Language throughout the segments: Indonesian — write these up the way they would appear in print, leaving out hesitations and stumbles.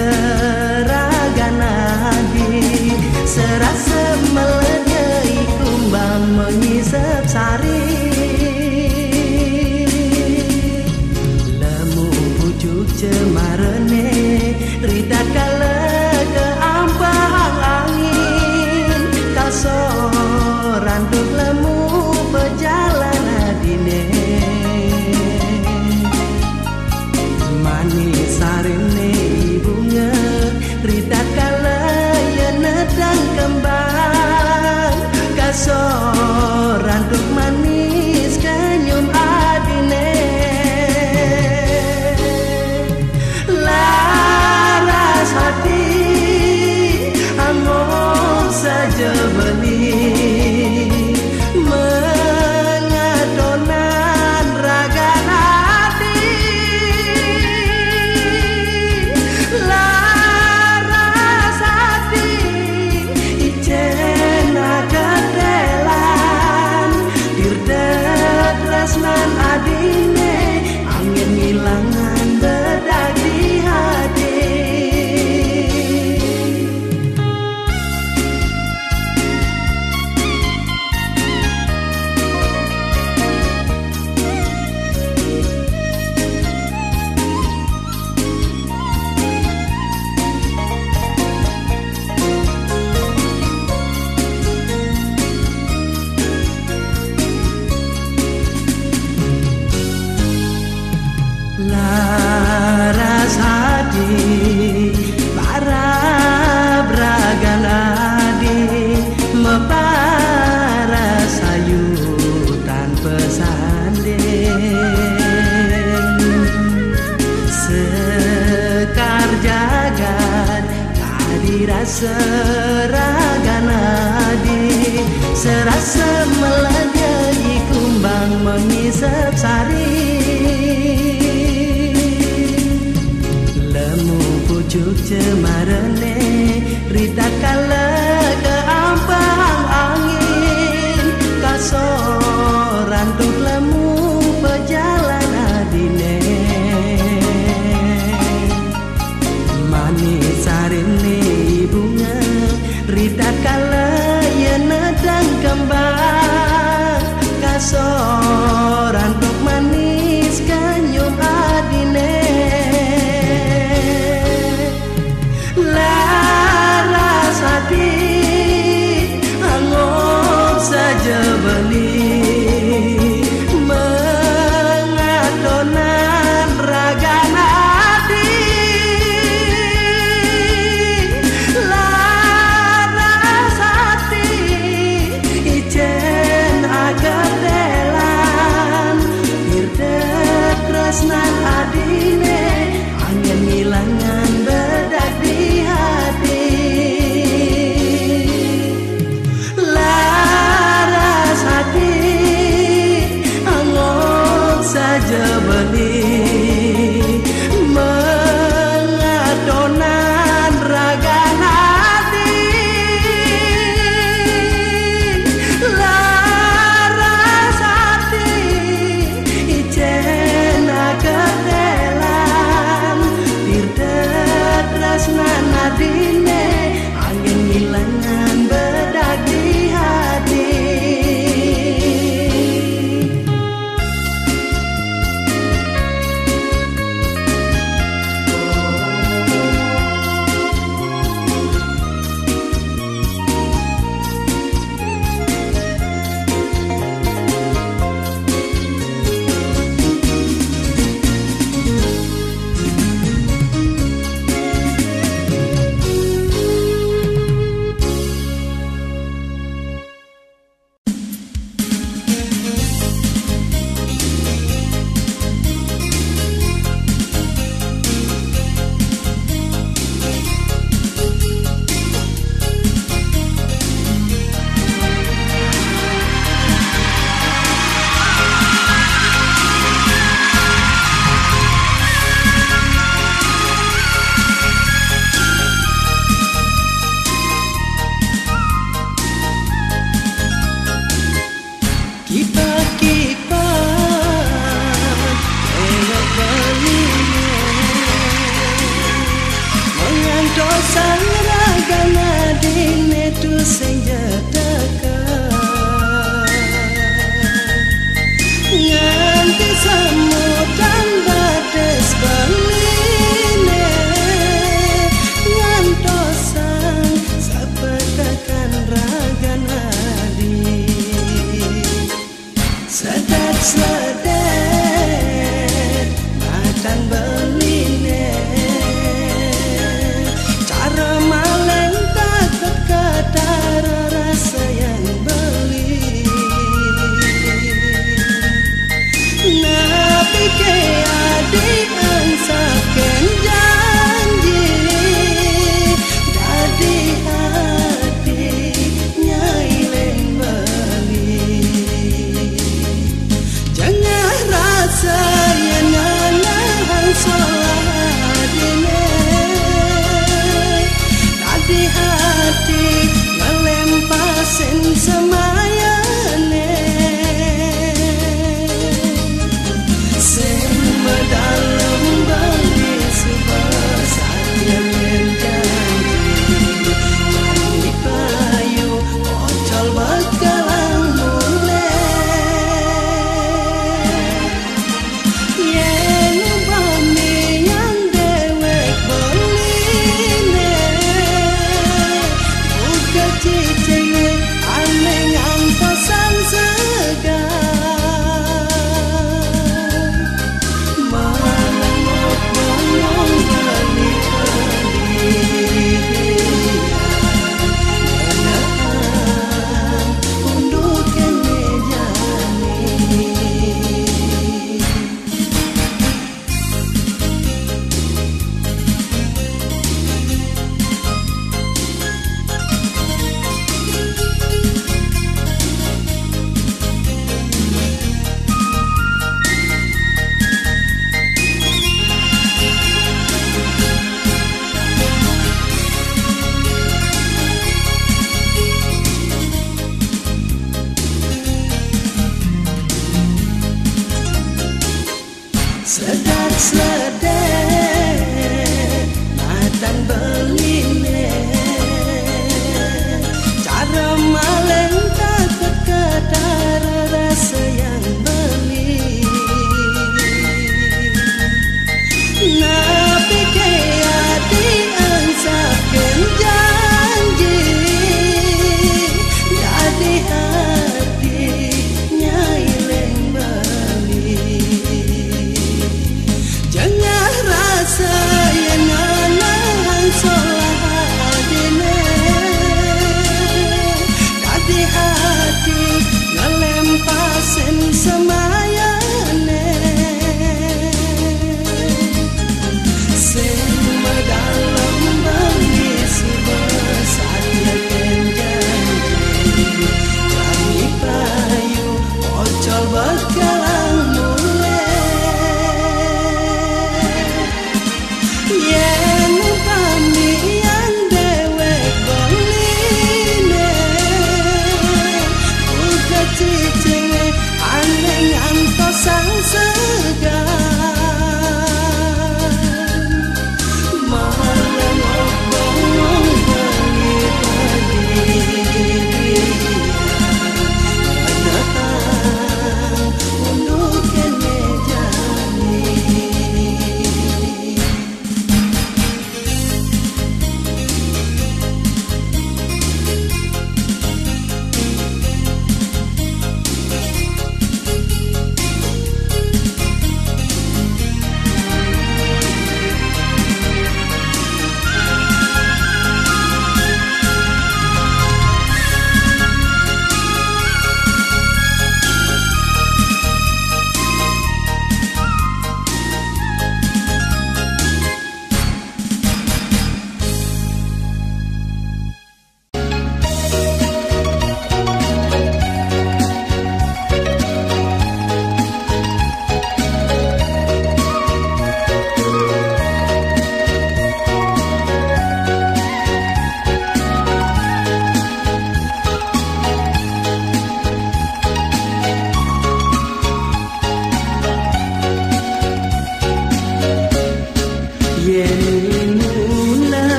seraganadi serasa meledai kumbang mengisap sari lemu pucuk cemarene rita kala ke ampang angin kasoran duk lemu perjalanan dine manis sarine bunga rita kala ya nedang kembang kasoran duk manis kanyum adine laras hati among saja beli mengadonan raga hati laras hati icena kedelan dirdet resnan adine angin ngilangan bedak di hati laras hati para braganadi mepara sayutan pesanden sekar jagat kadira seraganadi serasa meledai kumbang mengisap sari pucuk cemarene rita kala ke ampang angin kasoran tuk lemu perjalanan dine manis sarine bunga rita kala ya nedang kembang kasoran tuk manis kanyum adine laras hati sang ragana dine tu senjata nganti samudan bates baline ngantosan sapetakan ragana di sedet matang beline cara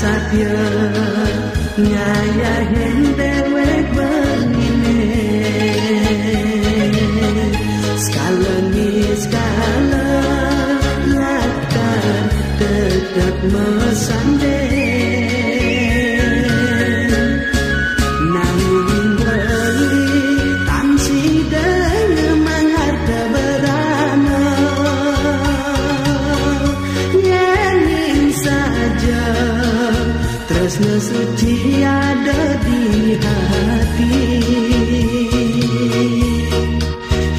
satya nyayahin dewek begini skala latar tetap mesande nanging beli tansi dengan mengharta berana yening saja tresna suci ada di hati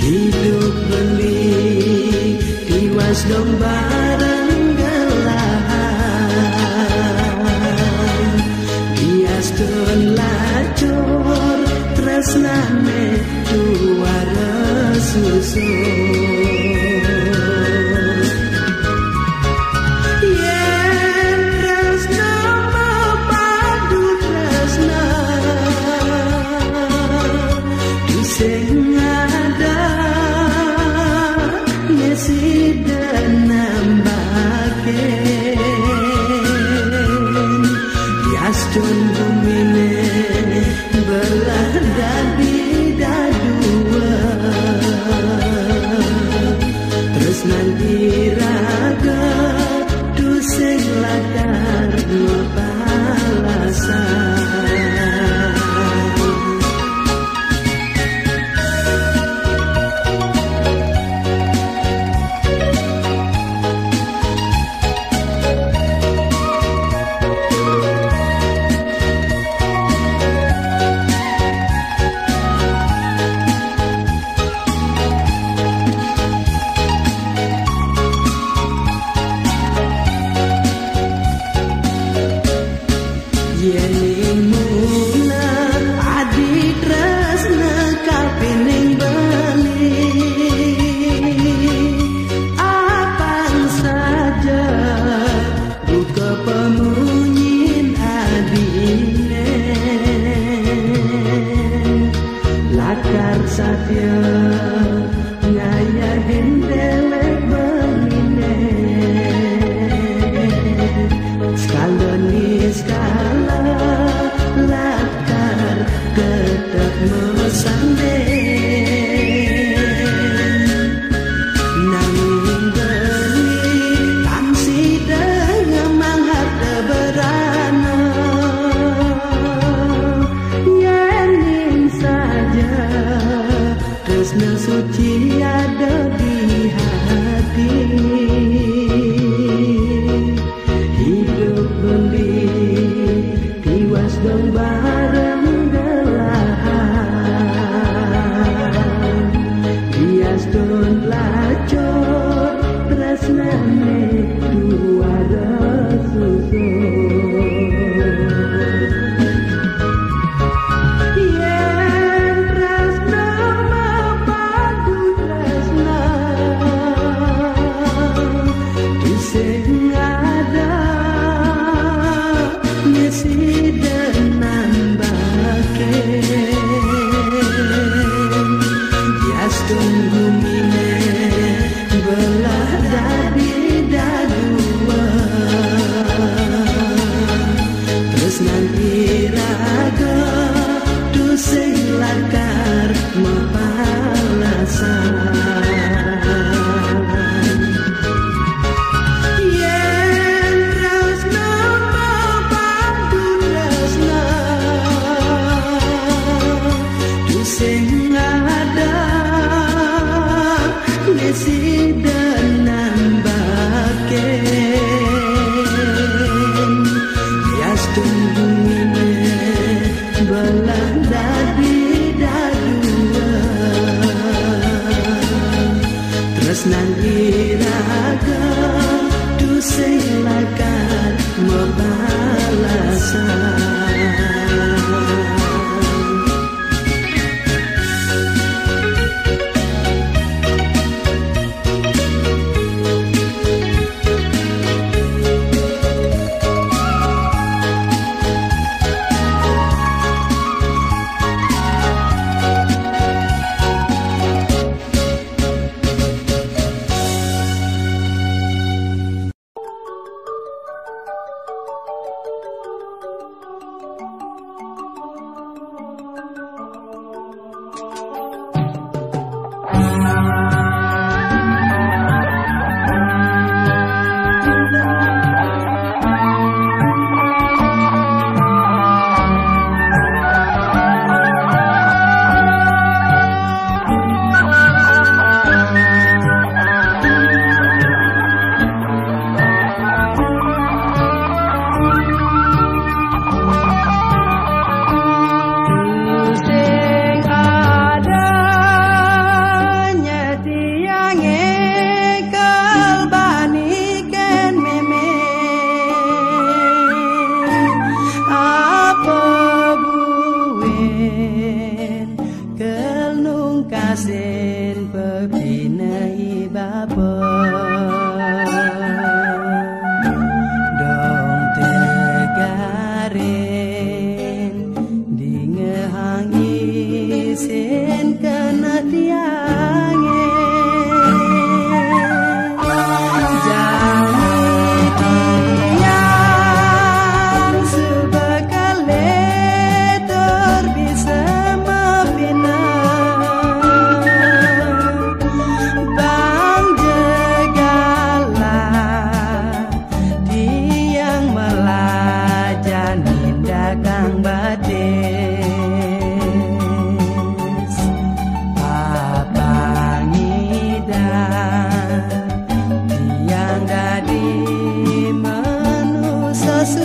hidup beli tiwas dong bareng gelahan biaskeun lacur tresnane juara susu yen tresna mepadu tresna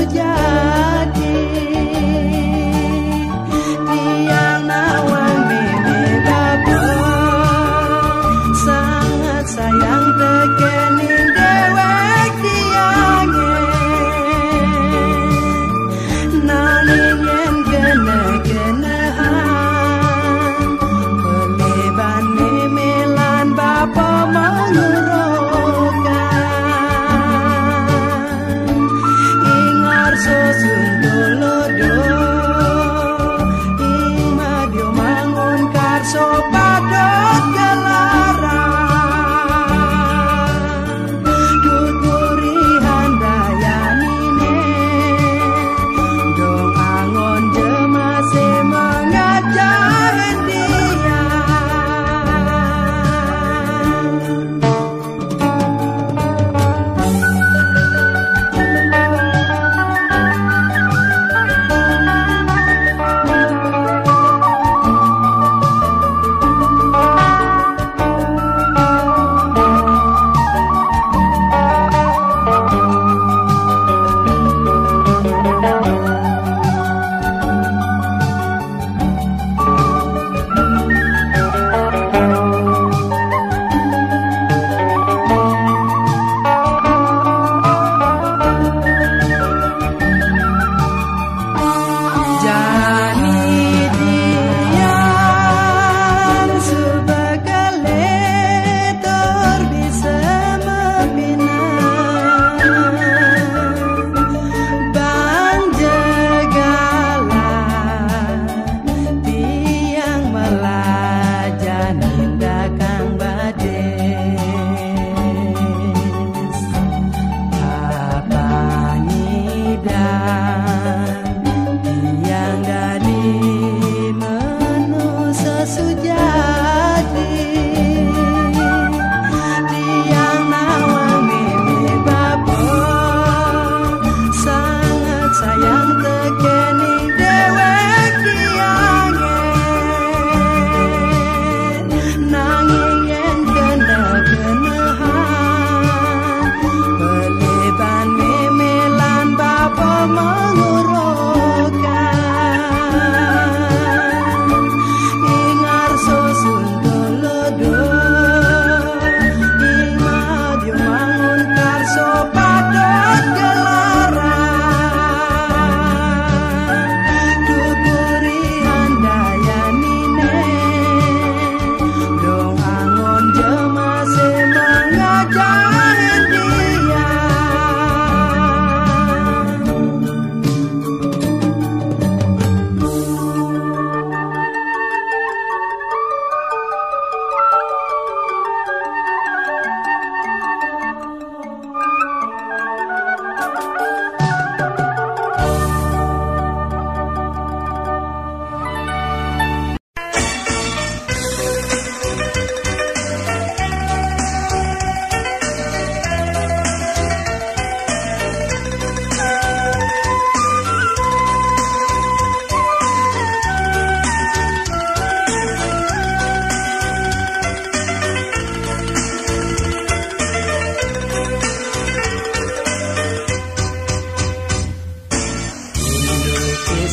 sejati. Tiang nawang meme babo sangat sayang tekening dewek tiange. Nanging yen gene-genehan peleban meme lan bapa mengurukan. Ingar susun dolodo ing madyo mangun karso padot gelaran. Tuturi handayanine dong angon jemase mengajak dia.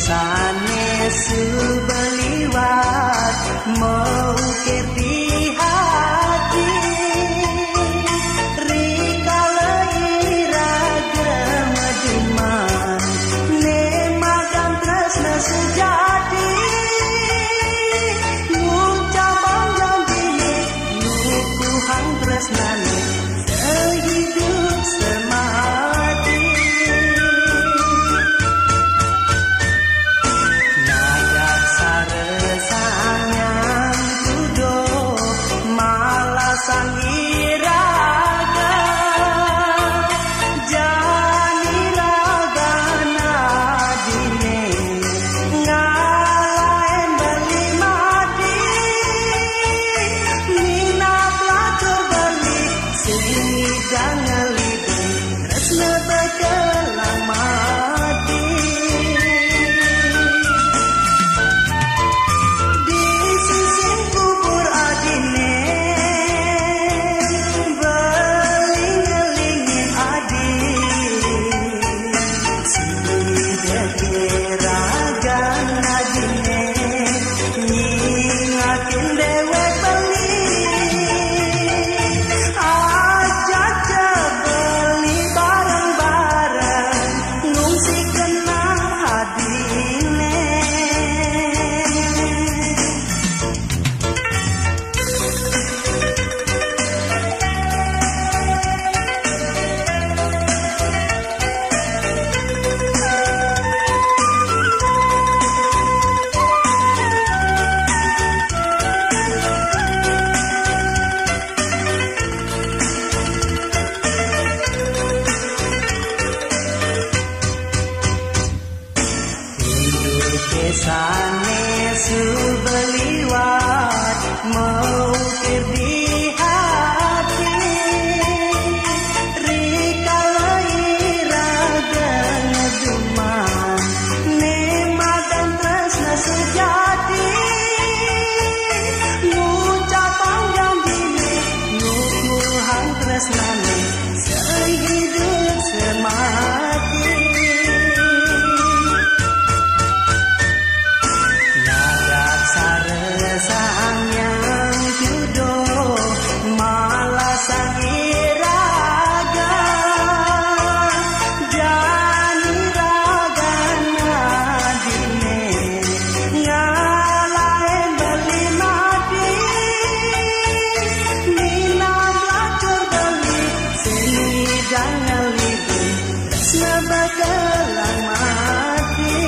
sanes beliwat mau kepi hati rikalai ragam diman ne magang tresna sejati ngucapang janji nu hang tresnane sehidup semati naga sanes beliwat mengukir di hati rikala iraga ngeduman nikmat dan tresna sejati ngucapan janjine ngukuhan tresnane sehidup semati. Sang yang jodoh malah sang iraga jani raga nadine ngalahin beli mati minat lacur beli seni jangan libu sebagalang mati.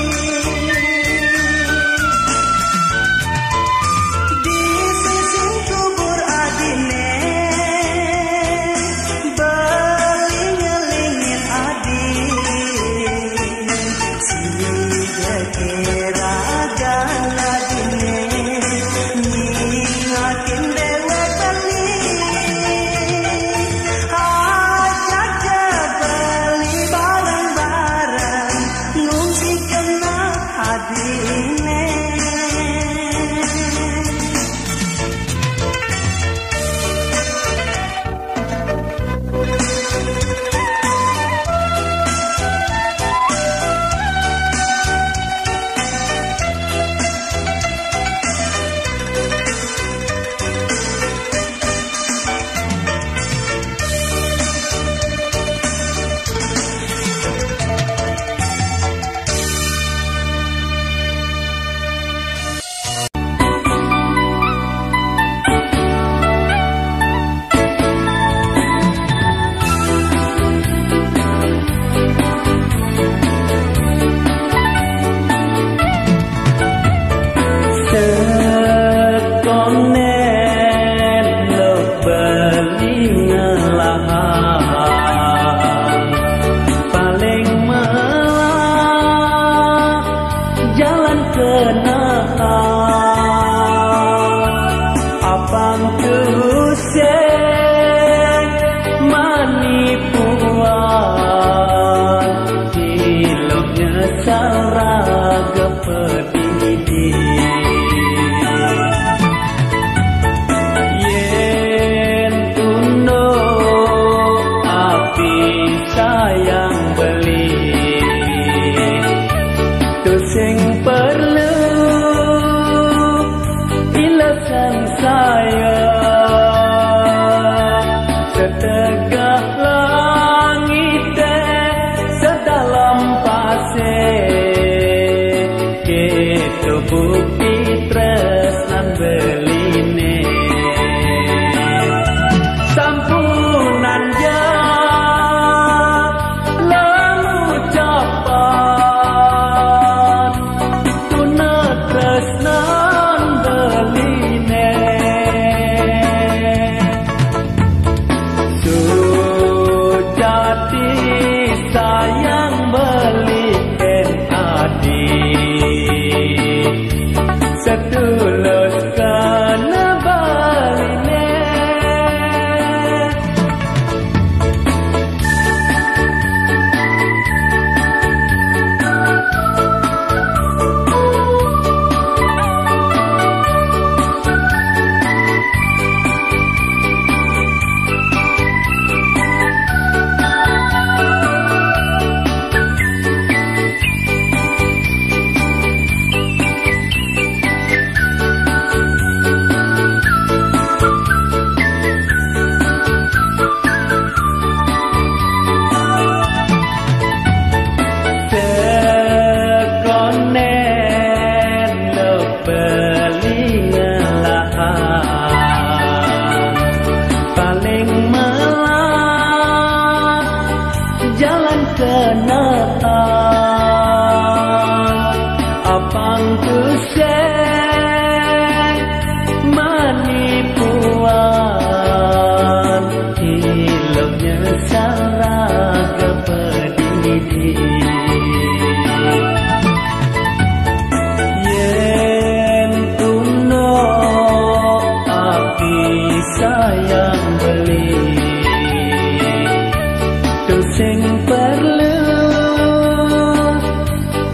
perlu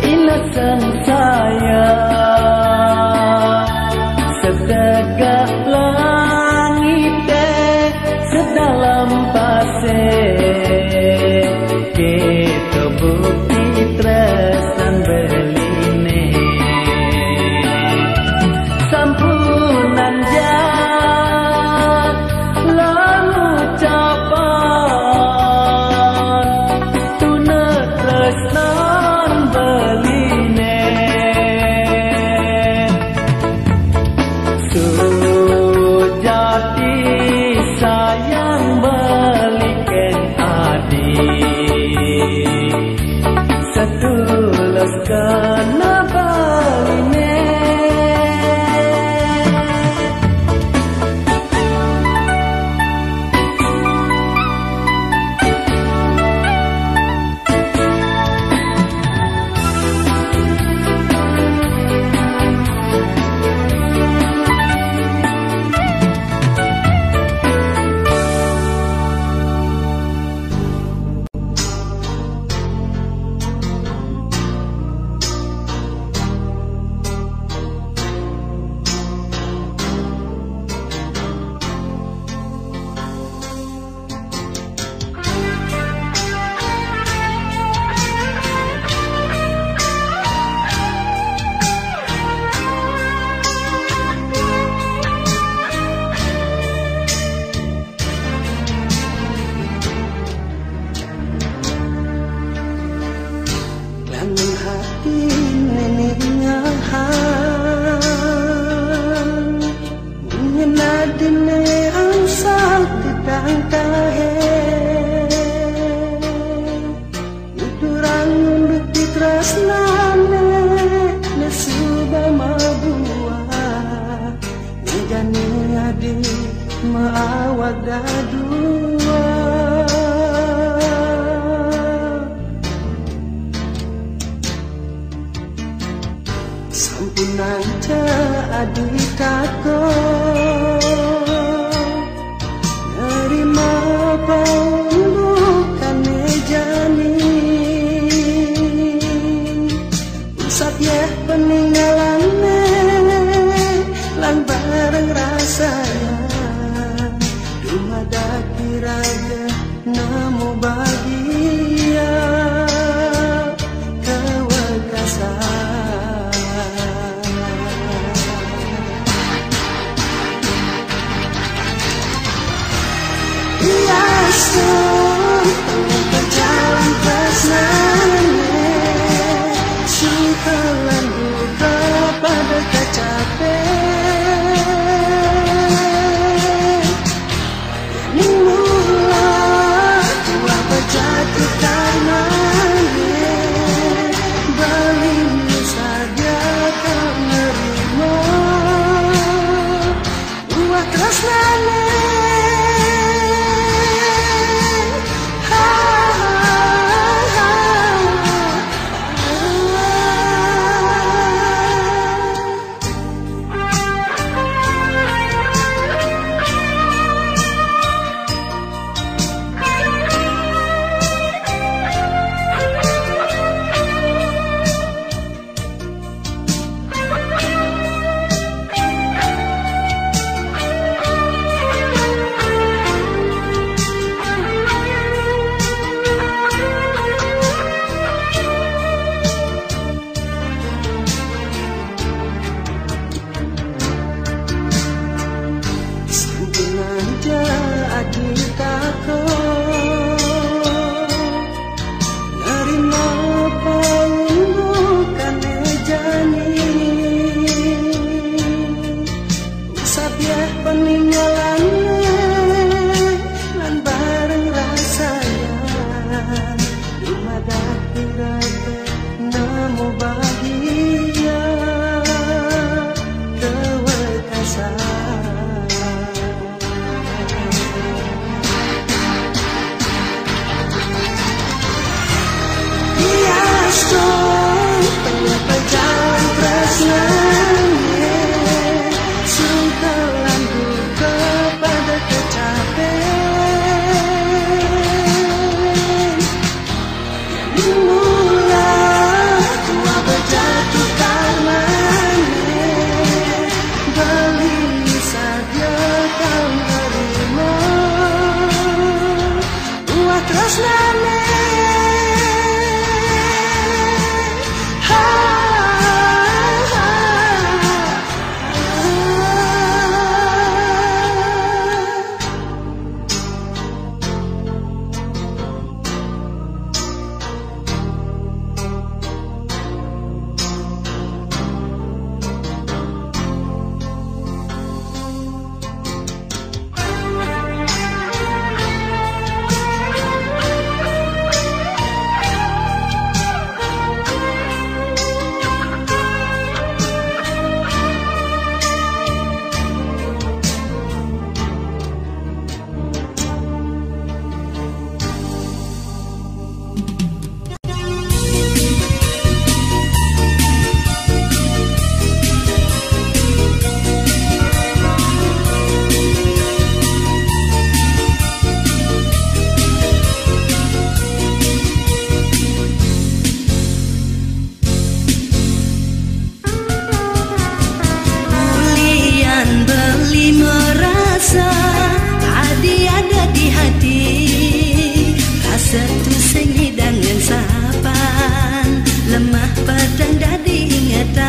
innocent saya setegak langit sedalam pasir kita bukti tresnan beline sampunan lalu capan tuna tresnan beline sujati sayang balikan adik setulus kena baline Langun hati neneknya hang mengenadine angsal tidang kahe nuturang nunduk di tresnane nesuba mabua nejane adik maawak dadua sampunan adik kako nerima paulukan jani usap ya peninggalan lan bareng rasanya dumada kiraja namo bahagia kewekasan dengan sapan, lemah pedang dadi ingatan.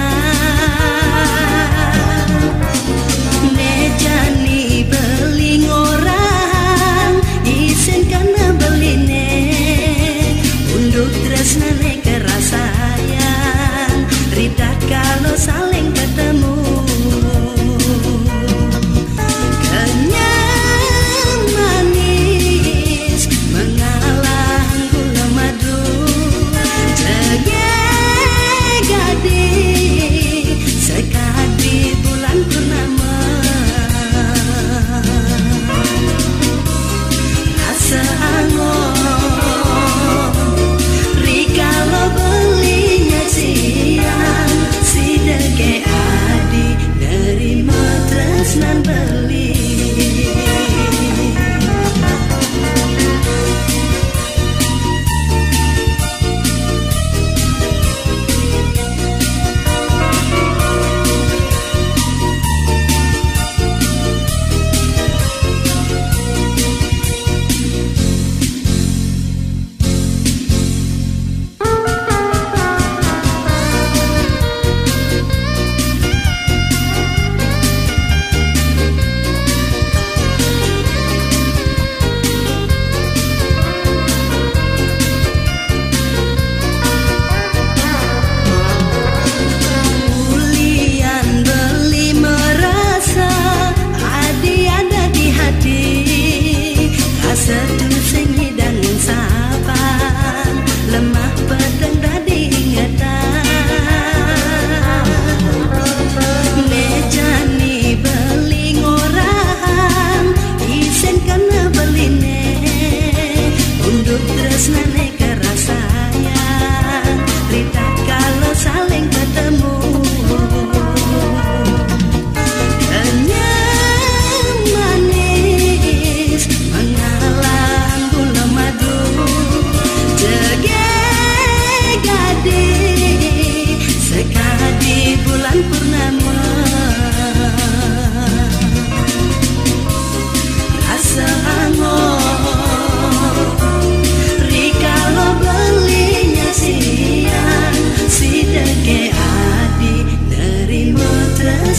Nejani beling orang, isen karena beline, unduk tresnane kerasayan, rida kalau saling ketemu. Nan beli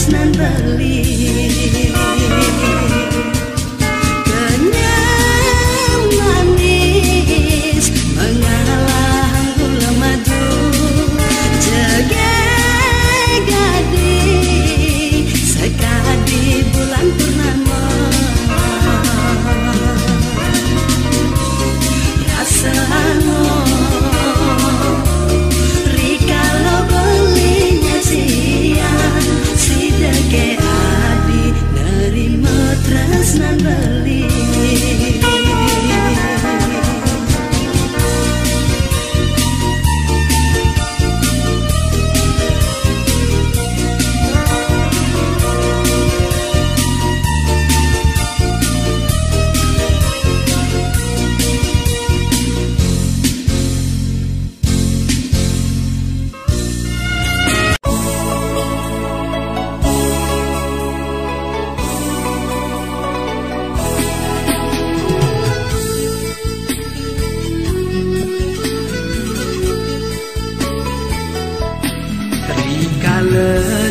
nan beli kenyang manis mengalah gula madu jege gading sekadi bulan purnama rasa ke adi nerima tresnan beli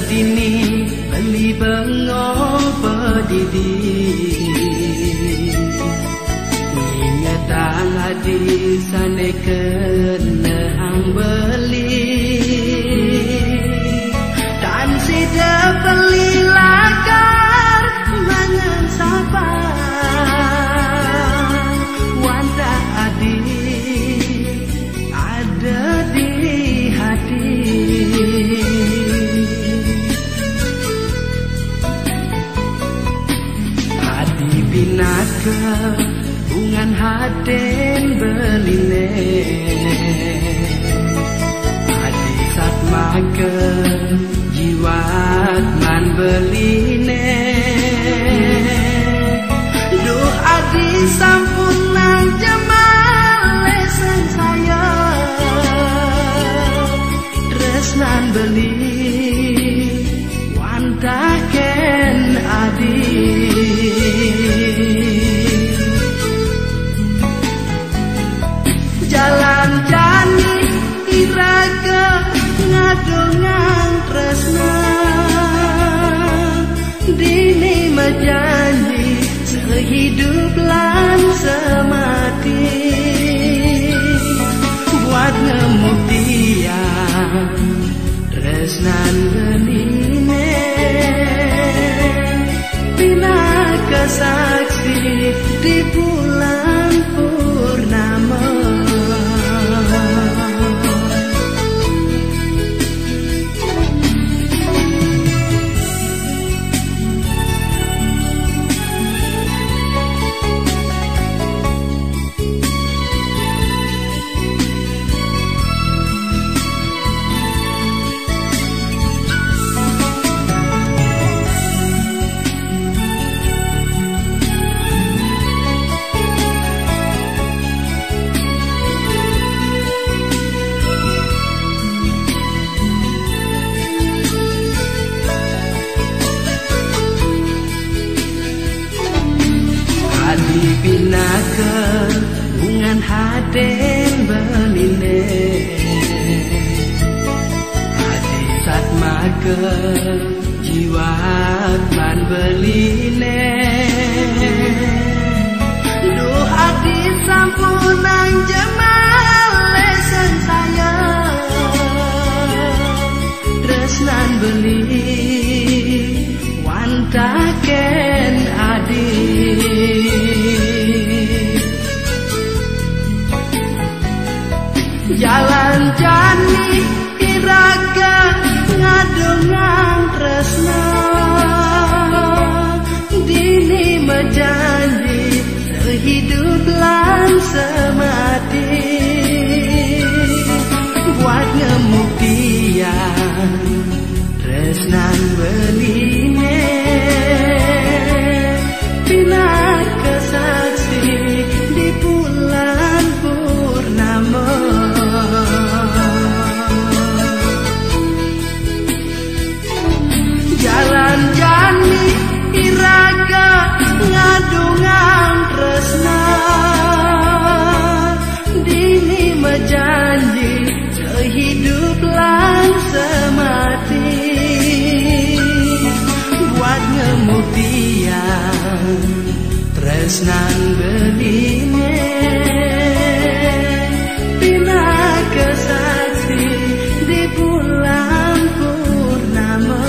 dini beli bengo pedidi ingatan adi sane kena hang beli dan sida beli lakar mangan sapa wanda adi ada di hati binaka bungan haden beline adi sat maka jiwat man beline do adi sampun nang jamal lesen saya tresnan beli wantah ken adi jalan Jalan jani iraga ngadongang tresna dini majanji sehidup lan semati buat ngemuktian tresnan benine pinaka saksi di bulan purnama. Pinaka bungan haden beline hati satmaka jiwat man beline duh hati sampunang jemal lesen sayang tresnan beli wantaken adik jalan jani iraga ngadongang tresna dini mejanji sehidup lan semati buat ngemuktian tresnan beline pinaka saksi di bulan purnama. Jalan jani iraga ngadongang tresna dini mejanji sehidup lan semati buat ngemuktian tresnan beline pinaka saksi di bulan purnama.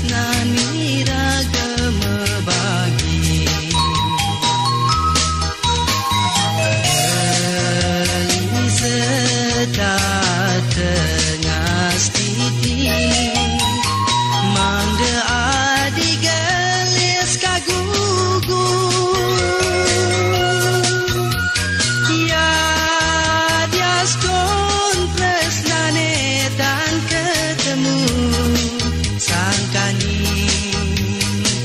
tresnani ragama bagi beli serta tengah stiti mangga adi gelis kagugu ya diaskon tresnane tan ketemu sangkani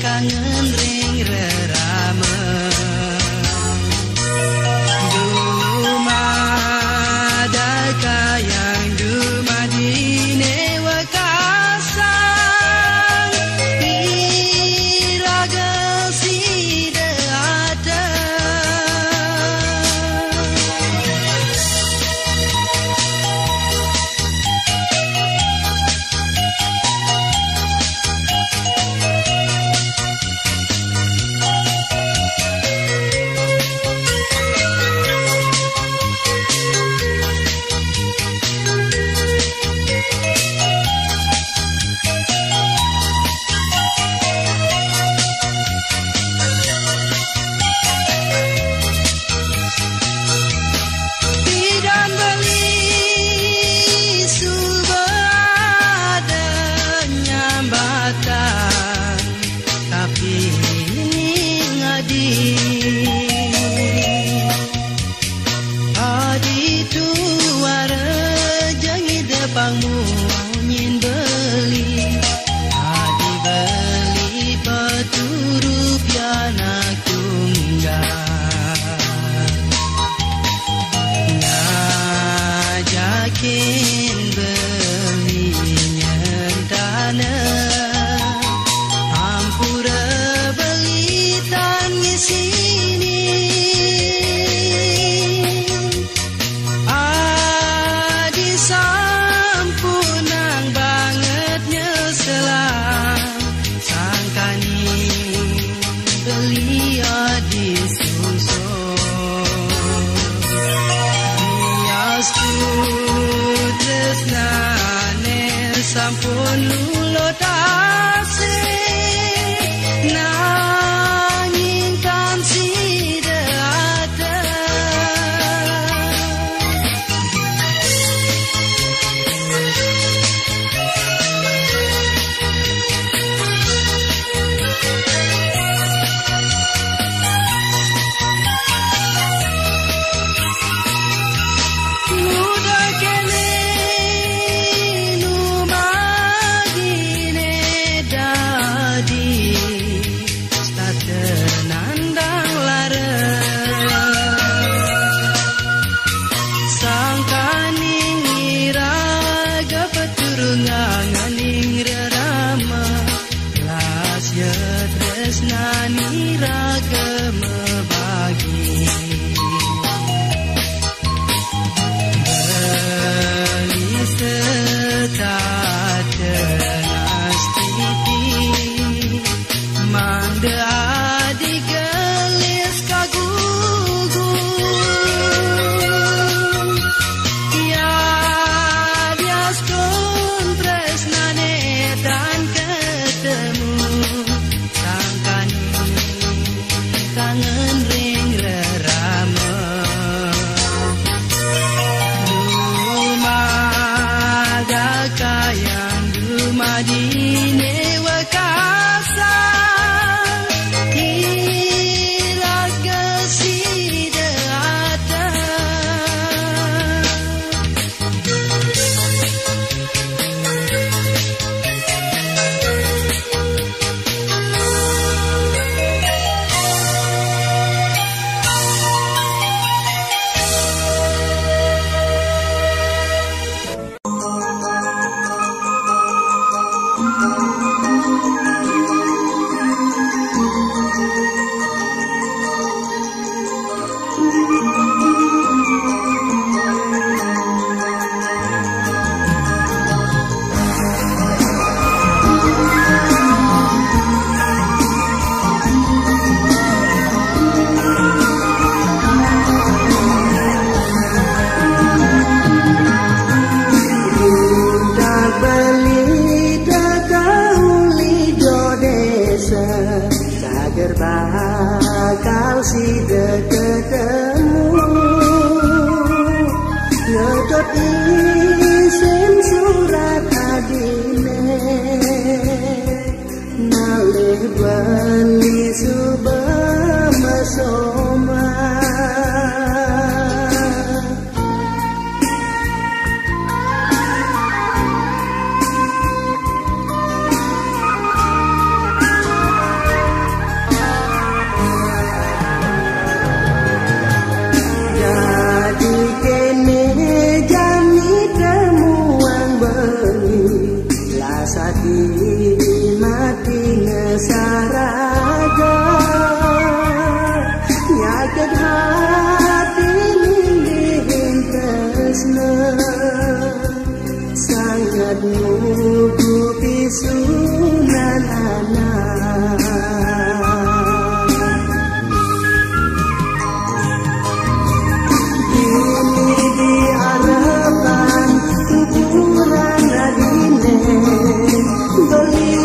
kangen ring rerama dumada kayang dumadine wakasang iraga sida ada Bidan beli sudah ada nyambatan tapi ini ngadi adi tuara jangi depangmu nyin beli adi beli peturu piana tunggal ngajakin beli nyentana hampura beli tangis ini adi sampunang banget nyeselang sangkani beli adi susung niasku tresnane sampun lulotase nanging kan sida ada muda kene nu magine dadi statenandang lara sangkaning iraga peturunganing rerama lasya tresnani ragama bagi beli serta tengah stiti mangga adi gelis kagugu ya diaskon tresnane tan ketemu sangkani kangen ring rerama dumada kayang dumadine wakasang iraga sida ada cager bakal si ketemu nyodot isim surat adine nalih bali subah masoma. Mati ngesaraga nyakit hati nindih tresna sangat nugu pisunan anak ini diharapkan kuburan adine beli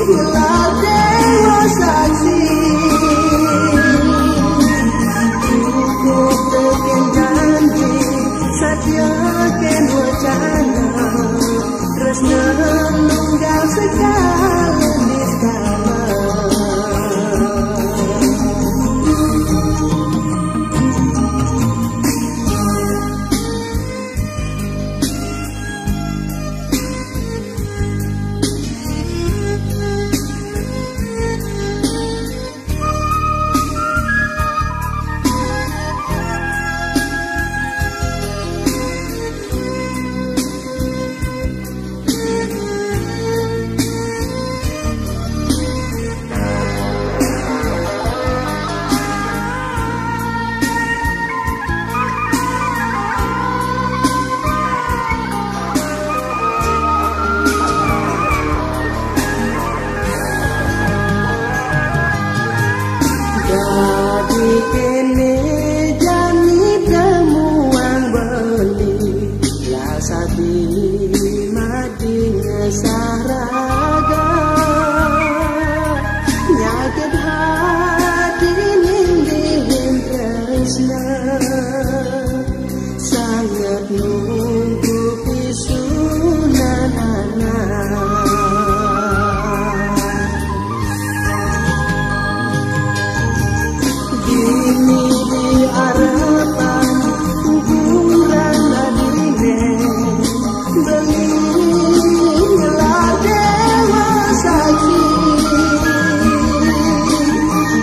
gelap dewa saksi cukup teken janji satya ken wacana tresna nunggal segala niskala. Kene jani temuang beli lasati mati ngesaraga nyakit hati nindih tresna sangat nunggu pisunan anak. Ini diharapkan kuburan adine beli gelap dewa saksi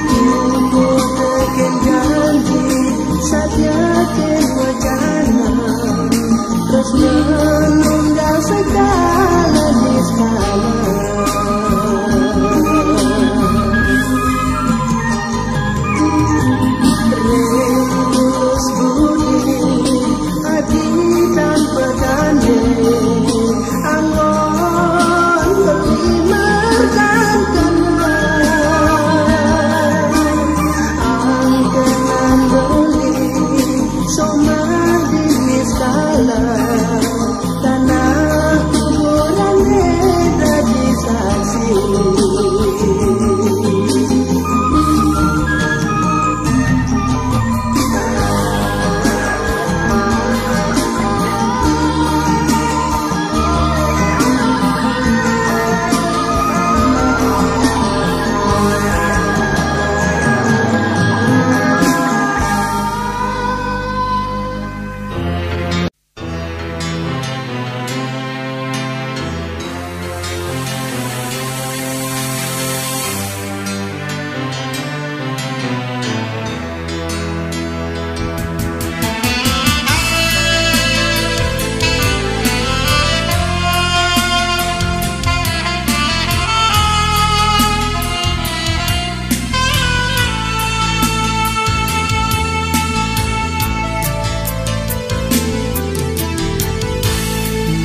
cukup teken janji satya ken wacana terus menunggal segala niskala. Tulus budi hati tanpa tanda angon berlimerkan kemuan angkenan beli soma di miskala tanah kuburan dadi saksi.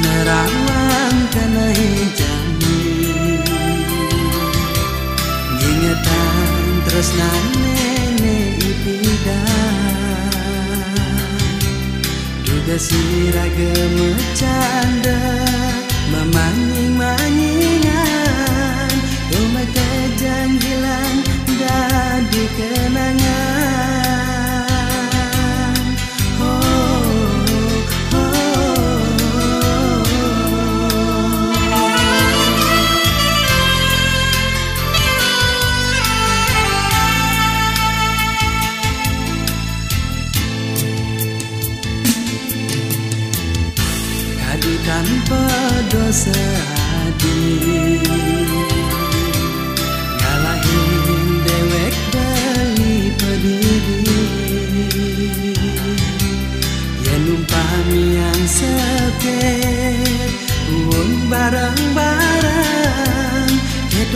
Nerawang kanai jami ngingetan tresnane ne ipida duga siraga mecanda memanging-mangingan rumah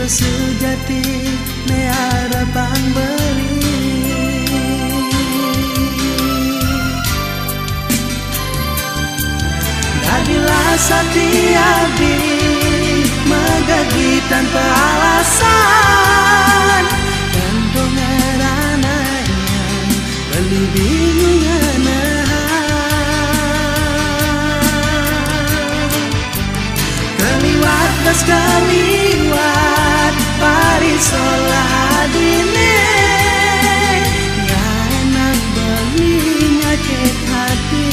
sejati ne arepang beli Dadilah satiadi megagi tanpa alasan dan dongerananya beli bingungan keliwat das keliwat parisolah adine gak enak beli nyakit hati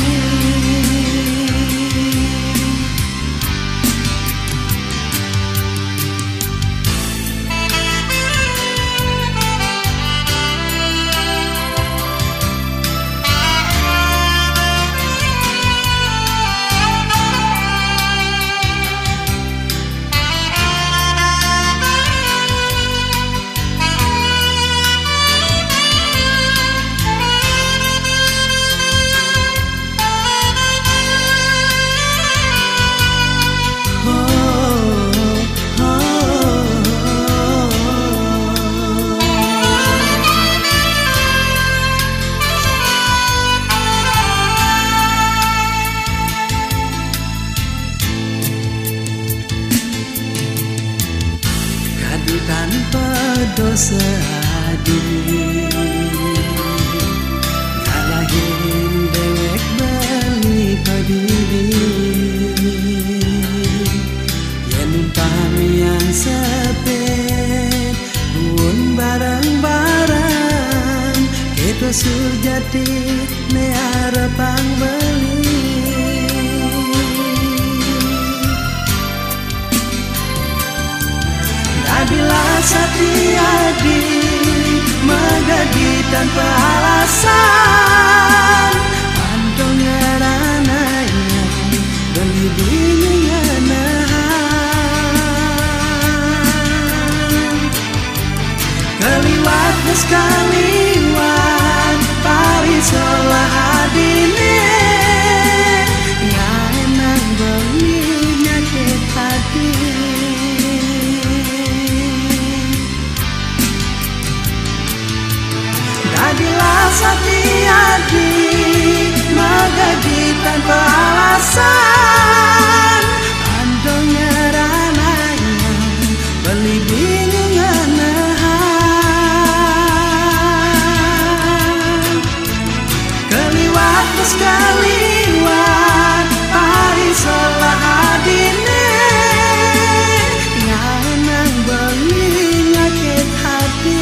tanpa dosa adil ngalahin dewek beli padidi yen pamian sepet buun barang-barang keto sejati ne arepang beli Bila satiadi megagi tanpa alasan Andong ngerananya beli bingungan keliwat sekaliwat parisolah adine gak enak beli nyakit hati Dadilah satiadi megagi tanpa alasan andong ngerananya beli bingungan keliwat sekaliwat parisolah adine gak enak beli nyakit hati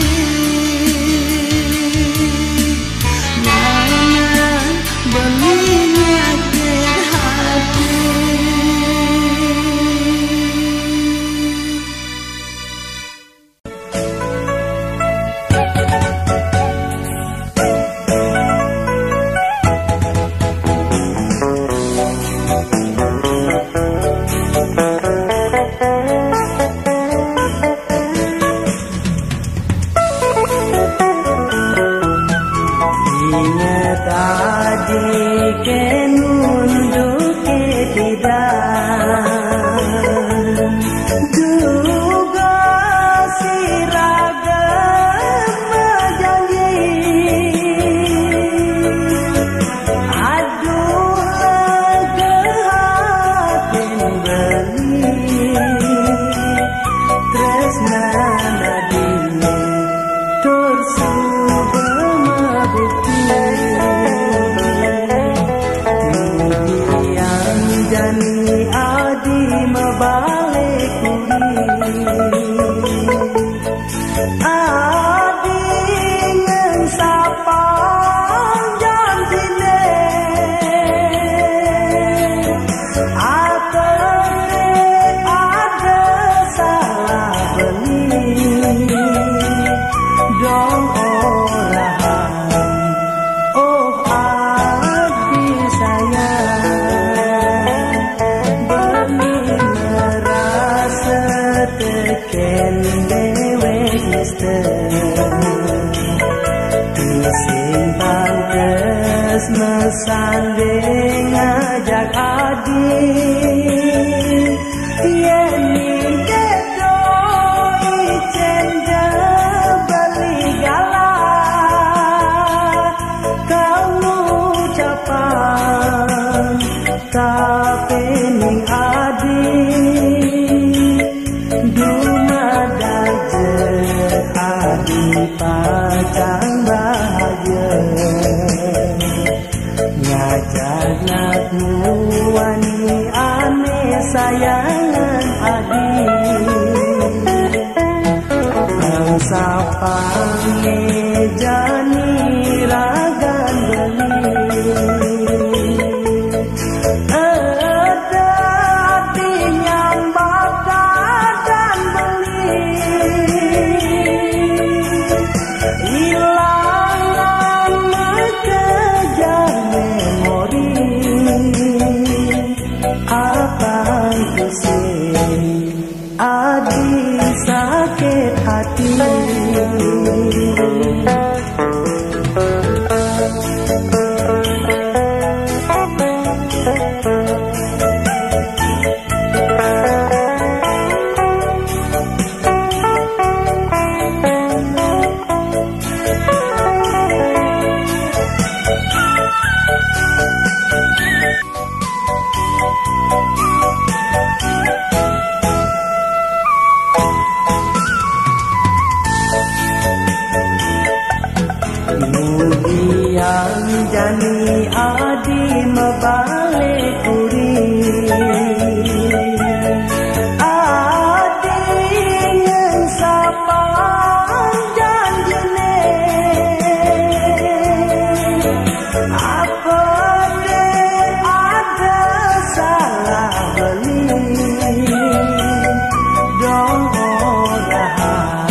Mesanding ngajak adik yen mingket doi sayangan adik bangsa pangejani ragan beli ada hati yang bakar dan beli hilangan mengejar memori abang pusing adik sakit hati yang jani adi mebalik kuri adi ingin sapan janjine apa deh ada salah beli dong orang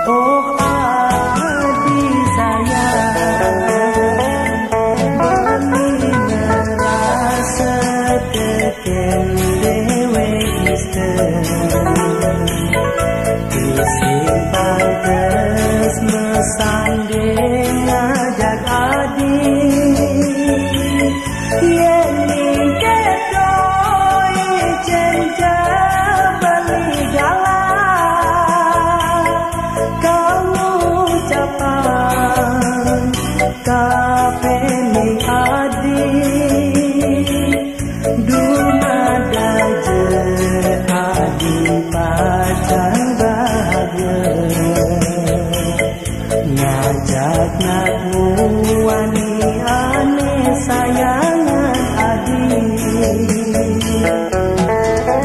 oh simpang terus mesanding ngajak adik yang diketoi cenca beli galak kamu ucapan kapeni adik dumada je adik pacar ngajak nak wani aneh sayangan adik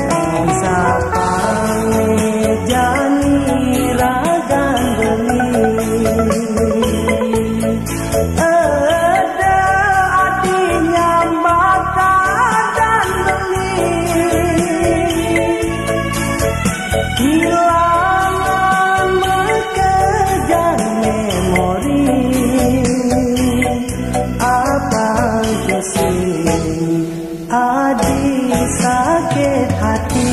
bangsa pangejani ragan beli ada adiknya bakar dan beli hilangan mengejar memori abang pusing adik sakit hati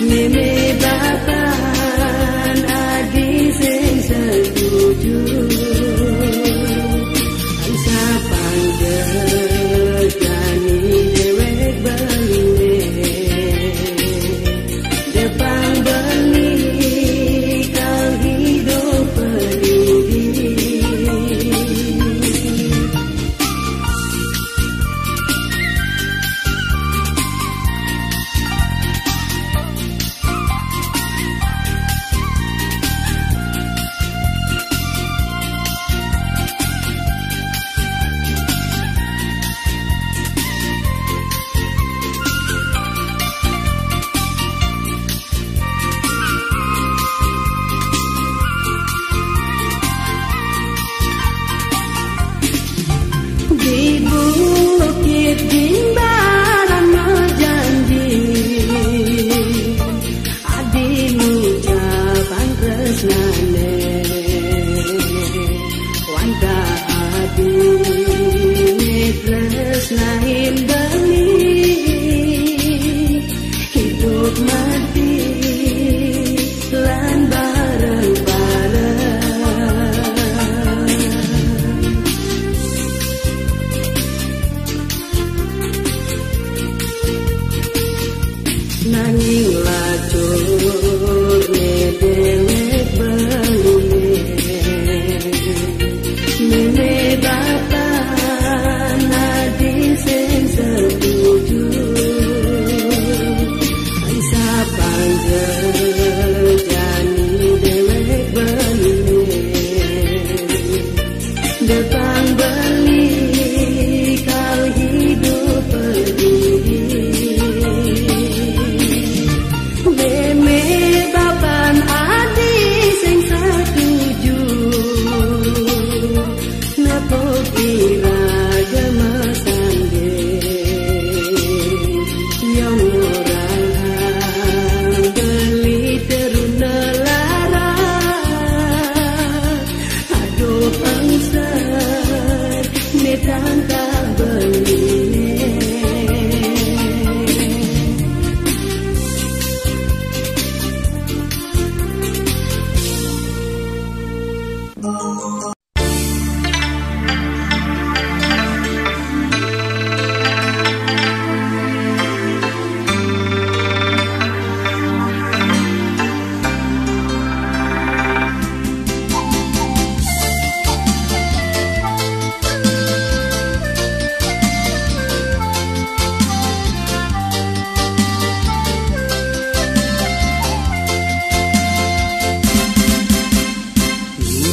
Meme bapan adi sing setuju Ansa panggegani dewek beline Depan beli kau hidup peduli Di bukit Jimbaran menjanji Adi ngucapan tresnane Wanda adi tresnain beli Hidup mati lan bareng-bareng Nanging lacur dewek beline Mene bapan adi sing setuju Ansa panggegani dewek beline Depan beli kau hidup peduli Meme bapan adi sing setuju Napa kira gemesan yang orang beli teruna lara Aduh angser netang tak beli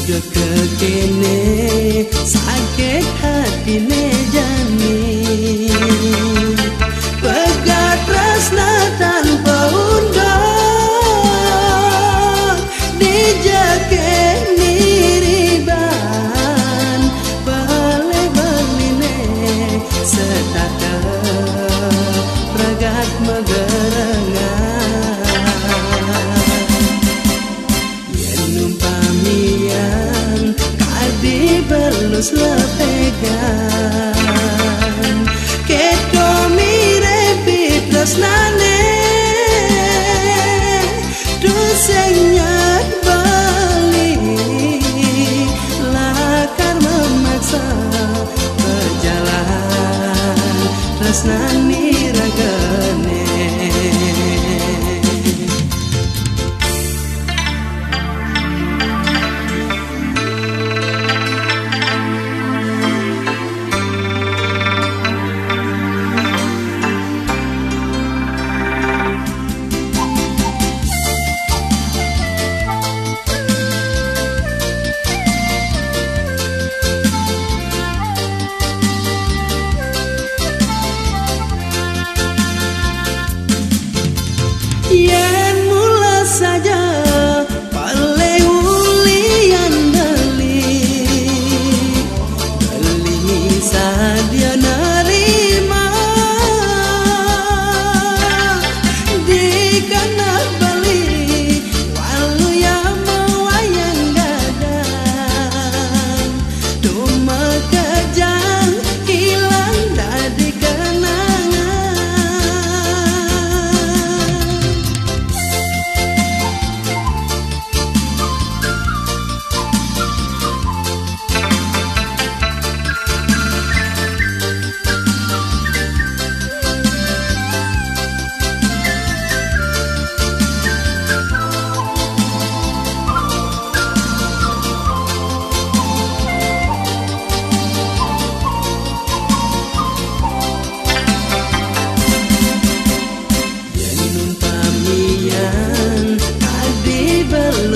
kekene sakit hatine jane pegat tresna tanpa undang dijake niriban bale beline setata pragat megerengan yen numpamian kadi berlus lepegan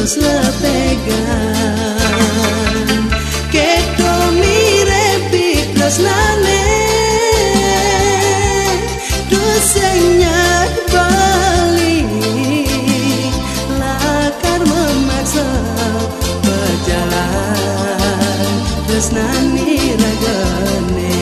tulus lepegan keto mirepi tresnane dosanya balik lakar memaksa berjalan tresnani ragane.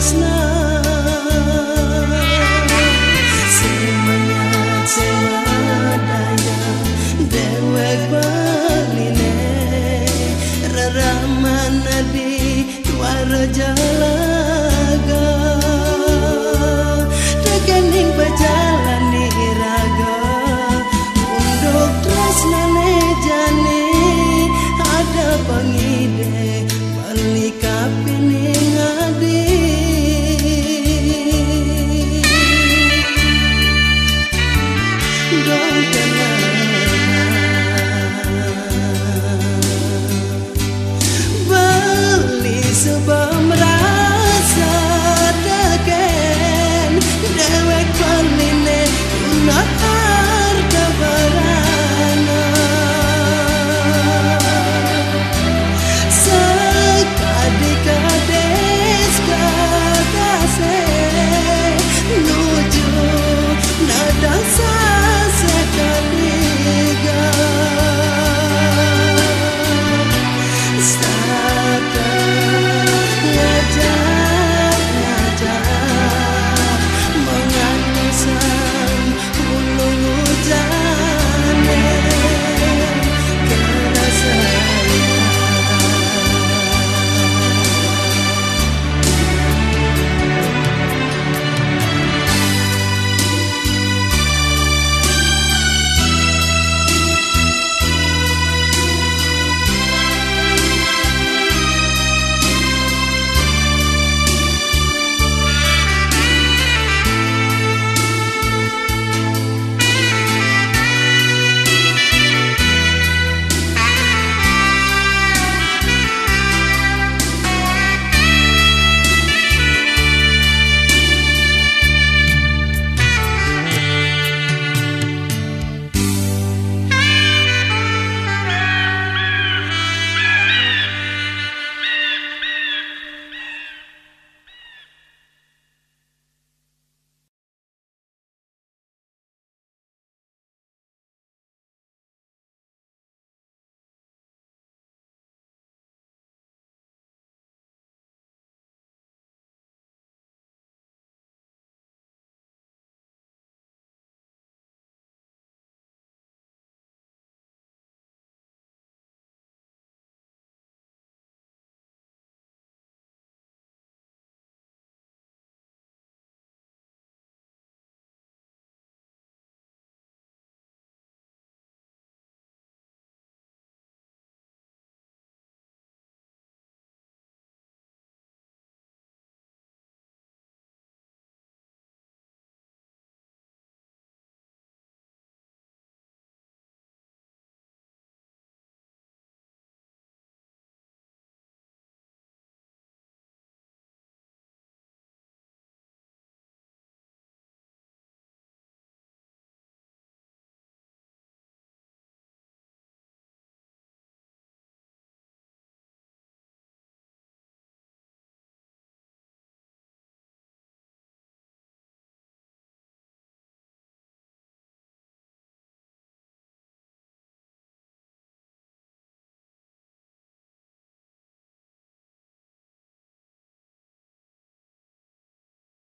tresna semangat semadaya dewek baline raramana di Warjalaga rekening berjalan di raga untuk tresnane jane ada pengide balik kapining adi dong kenal beli sebab